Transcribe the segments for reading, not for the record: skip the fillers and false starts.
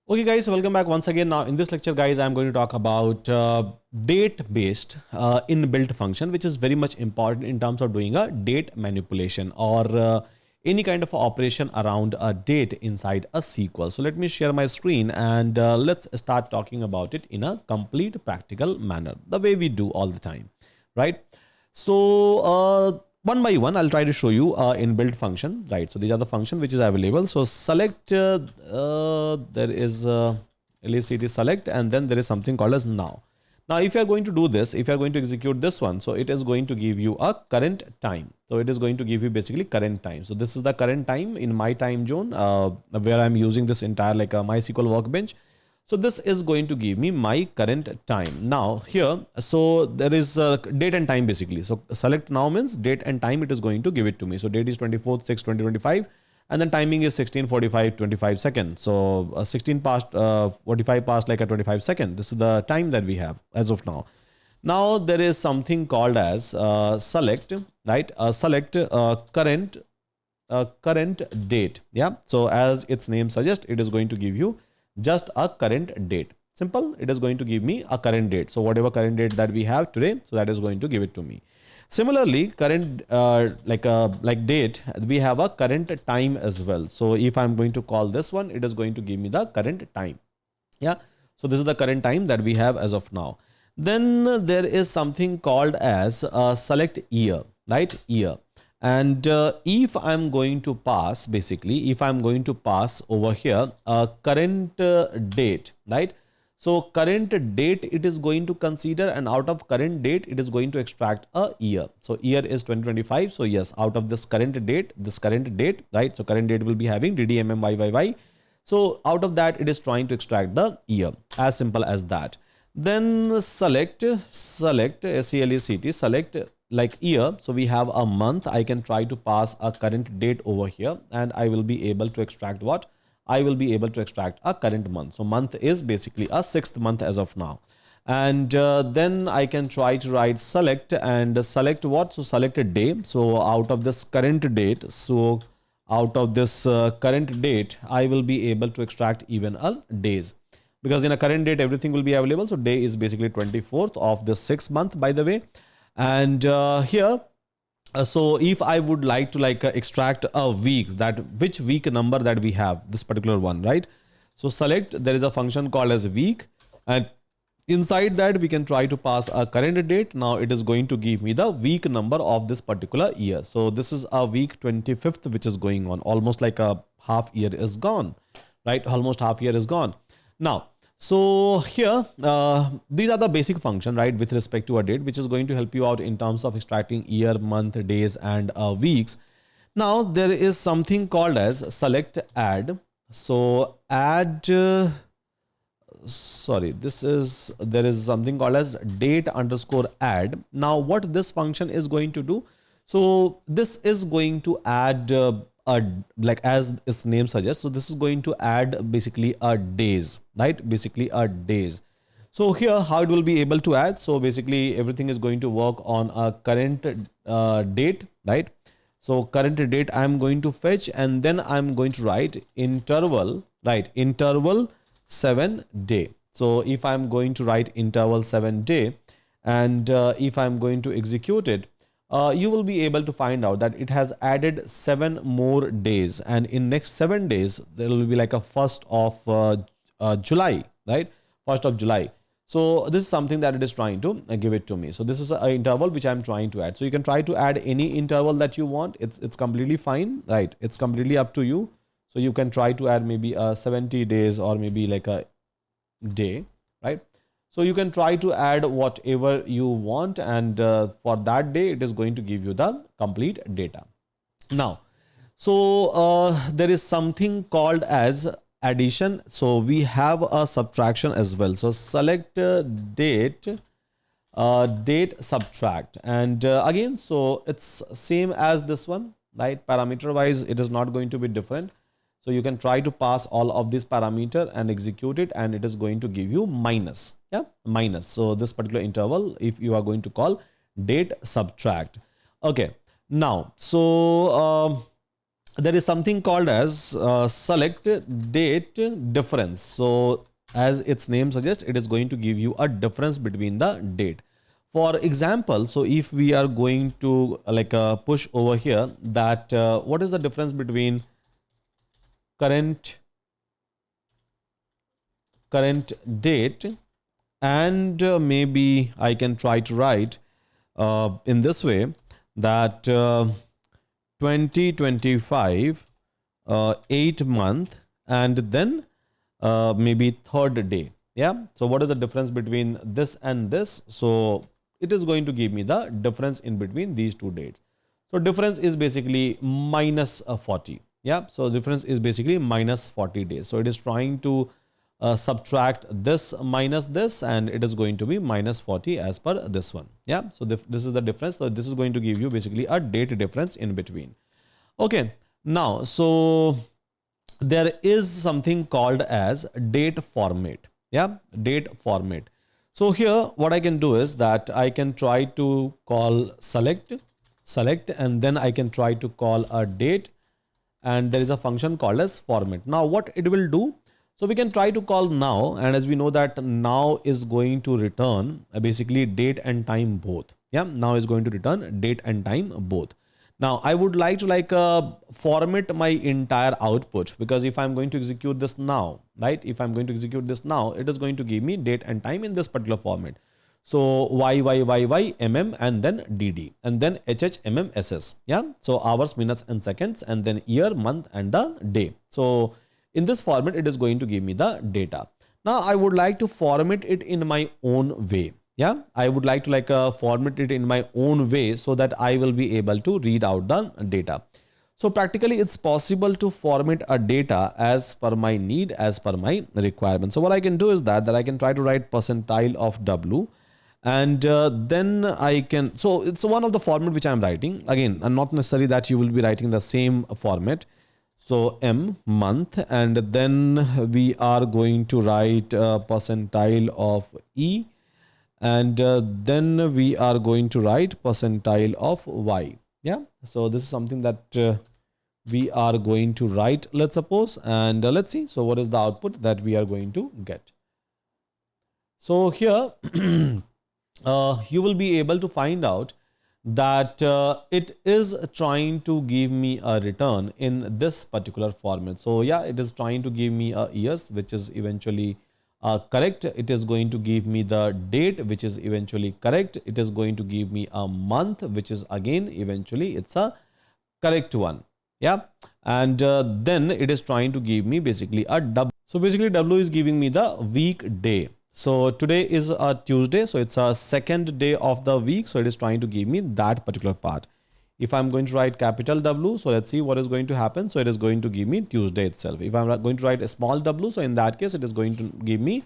Okay guys, welcome back once again. Now in this lecture guys, I'm going to talk about date based inbuilt function, which is very much important in terms of doing a date manipulation or any kind of operation around a date inside a SQL. So let me share my screen and let's start talking about it in a complete practical manner, the way we do all the time, right? So one by one, I'll try to show you inbuilt function, right? So these are the function which is available. So select, there is LACT select, and then there is something called as now. Now, if you are going to do this, if you are going to execute this one, so it is going to give you a current time. So it is going to give you basically current time. So this is the current time in my time zone where I'm using this entire like a MySQL workbench. So this is going to give me my current time. Now here, so there is date and time basically. So select now means date and time it is going to give it to me. So date is 24th 6 2025 and then timing is 16:45 25 seconds. So 16 past 45 past like a 25 second. This is the time that we have as of now. Now there is something called as select, right? Select current date. Yeah. So as its name suggests, it is going to give you just a current date. Simple. It is going to give me a current date. So whatever current date that we have today, so that is going to give it to me. Similarly, current like date, we have a current time as well. So if I'm going to call this one, it is going to give me the current time. Yeah. So this is the current time that we have as of now. Then there is something called as select year, right? Year. And if I'm going to pass, basically, if I'm going to pass over here a current date, right? So current date, it is going to consider, and out of current date, it is going to extract a year. So year is 2025. So yes, out of this current date, right? So current date will be having DDMMYYY. So out of that, it is trying to extract the year, as simple as that. Then select SELECT, select like year. So we have a month. I can try to pass a current date over here and I will be able to extract what? I will be able to extract a current month. So month is basically a sixth month as of now. And then I can try to write select and select what? So select a day. So out of this current date, so out of this current date, I will be able to extract even a days, because in a current date everything will be available. So day is basically 24th of the sixth month, by the way. And here, so if I would like to extract a week, that which week number that we have, this particular one, right? So select, there is a function called as week, and inside that we can try to pass a current date. Now it is going to give me the week number of this particular year. So this is a week 25th which is going on, almost like a half year is gone, right? Almost half year is gone now. So here, these are the basic function, right, with respect to a date, which is going to help you out in terms of extracting year, month, days, and weeks. Now there is something called as select add. So add, sorry, there is something called as date underscore add. Now what this function is going to do, so this is going to add like as its name suggests, so this is going to add basically a days, right? Basically a days. So here how it will be able to add, so basically everything is going to work on a current date, right? So current date I'm going to fetch, and then I'm going to write interval, right? Interval 7 day. So if I'm going to write interval 7 day, and if I'm going to execute it, you will be able to find out that it has added 7 more days, and in next 7 days there will be like a 1st of July, right? 1st of July. So this is something that it is trying to give it to me. So this is an interval which I'm trying to add. So you can try to add any interval that you want. It's completely fine, right? It's completely up to you. So you can try to add maybe 70 days or maybe like a day, right? So you can try to add whatever you want, and for that day it is going to give you the complete data. Now, so there is something called as addition. So we have a subtraction as well. So select date, date subtract, and again, so it's same as this one, right? Parameter wise it is not going to be different. So you can try to pass all of this parameter and execute it, and it is going to give you minus. Yeah, minus. So this particular interval, if you are going to call date subtract. Okay. Now, so there is something called as select date difference. So as its name suggests, it is going to give you a difference between the date. For example, so if we are going to push over here that what is the difference between current date and maybe I can try to write in this way that 2025 8 month and then maybe third day. Yeah, so what is the difference between this and this? So it is going to give me the difference in between these two dates. So difference is basically minus 40. Yeah, so difference is basically minus 40 days. So it is trying to subtract this minus this, and it is going to be minus 40 as per this one. Yeah, so this is the difference. So this is going to give you basically a date difference in between. Okay, now so there is something called as date format. Yeah, date format. So here what I can do is that I can try to call select, and then I can try to call a date, and there is a function called as format. Now what it will do, so we can try to call now, and as we know that now is going to return basically date and time both. Yeah, now is going to return date and time both. Now I would like to format my entire output, because if I'm going to execute this now, right? If I'm going to execute this now, it is going to give me date and time in this particular format. So y, mm, and then dd, and then hh, mm, ss. Yeah. So hours, minutes, and seconds, and then year, month, and the day. So in this format, it is going to give me the data. Now I would like to format it in my own way. Yeah, I would like to format it in my own way so that I will be able to read out the data. So practically it's possible to format a data as per my need, as per my requirement. So what I can do is that I can try to write percentile of W, and then I can, so it's one of the format which I'm writing. Again, and not necessarily that you will be writing the same format. So M, month, and then we are going to write percentile of E, and then we are going to write percentile of Y. Yeah, so this is something that we are going to write, let's suppose, and let's see. So what is the output that we are going to get? So here you will be able to find out that it is trying to give me a return in this particular format. So yeah, it is trying to give me a years, which is eventually correct. It is going to give me the date, which is eventually correct. It is going to give me a month, which is again eventually it's a correct one. Yeah, and then it is trying to give me basically a W. So basically W is giving me the weekday. So today is a Tuesday, so it's a second day of the week. So it is trying to give me that particular part. If I'm going to write capital W, so let's see what is going to happen. So it is going to give me Tuesday itself. If I'm going to write a small w, so in that case, it is going to give me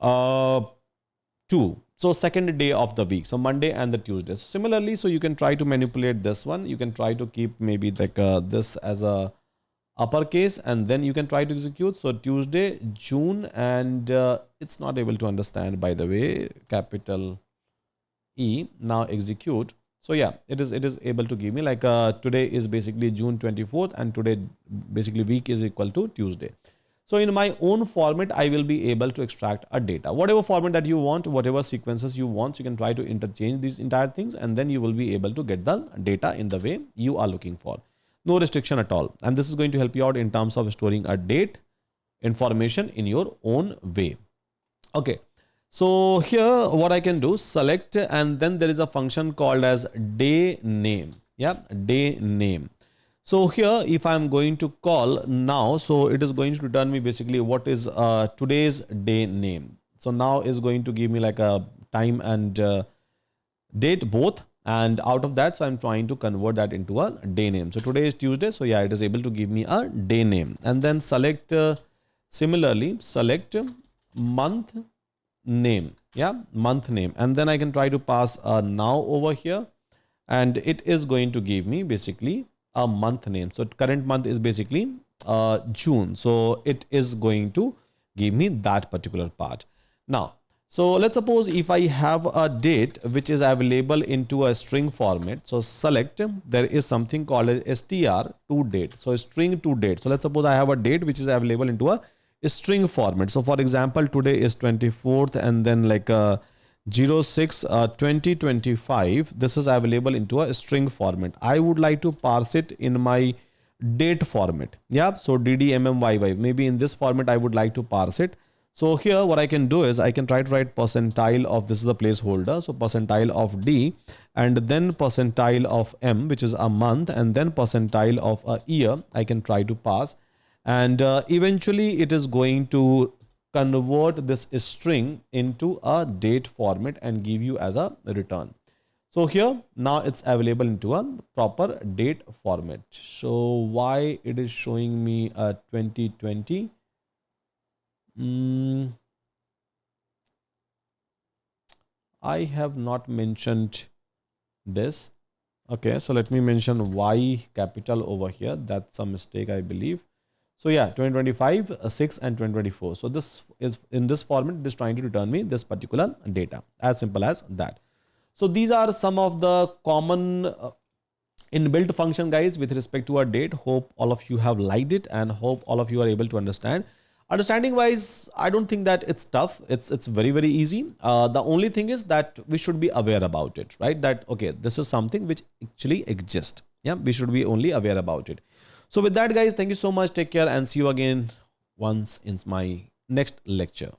2. So second day of the week, so Monday and the Tuesday. So similarly, so you can try to manipulate this one. You can try to keep maybe like this as a uppercase, and then you can try to execute. So Tuesday, June, and it's not able to understand, by the way, capital E. Now execute. So yeah, it is able to give me like today is basically June 24th, and today basically week is equal to Tuesday. So in my own format, I will be able to extract a data, whatever format that you want, whatever sequences you want. So you can try to interchange these entire things, and then you will be able to get the data in the way you are looking for. No restriction at all. And this is going to help you out in terms of storing a date information in your own way. Okay. So here what I can do, select, and then there is a function called as day name. Yeah, day name. So here if I'm going to call now, so it is going to return me basically what is today's day name. So now is going to give me like a time and date both. And out of that, so I'm trying to convert that into a day name. So today is Tuesday. So yeah, it is able to give me a day name. And then select, similarly, select month name. Yeah, month name. And then I can try to pass a now over here. And it is going to give me basically a month name. So current month is basically June. So it is going to give me that particular part. Now, So let's suppose if I have a date which is available into a string format. So select, there is something called as str to date. So string to date. So let's suppose I have a date which is available into a string format. So for example, today is 24th and then like 06 2025. This is available into a string format. I would like to parse it in my date format. Yeah. So ddmmyy. Maybe in this format, I would like to parse it. So here what I can do is I can try to write percentile of, this is the placeholder. So percentile of D and then percentile of M, which is a month, and then percentile of a year. I can try to pass, and eventually it is going to convert this string into a date format and give you as a return. So here now it's available into a proper date format. So why it is showing me a 2020? I have not mentioned this. Okay, so let me mention Y capital over here. That's a mistake, I believe. So yeah, 2025, 6 and 2024. So this is in this format, it is trying to return me this particular data. As simple as that. So these are some of the common inbuilt function, guys, with respect to our date. Hope all of you have liked it and hope all of you are able to understand. Understanding wise, I don't think that it's tough. It's very, very easy. The only thing is that we should be aware about it, right? That, okay, this is something which actually exists. Yeah, we should be only aware about it. So with that, guys, thank you so much. Take care and see you again once in my next lecture.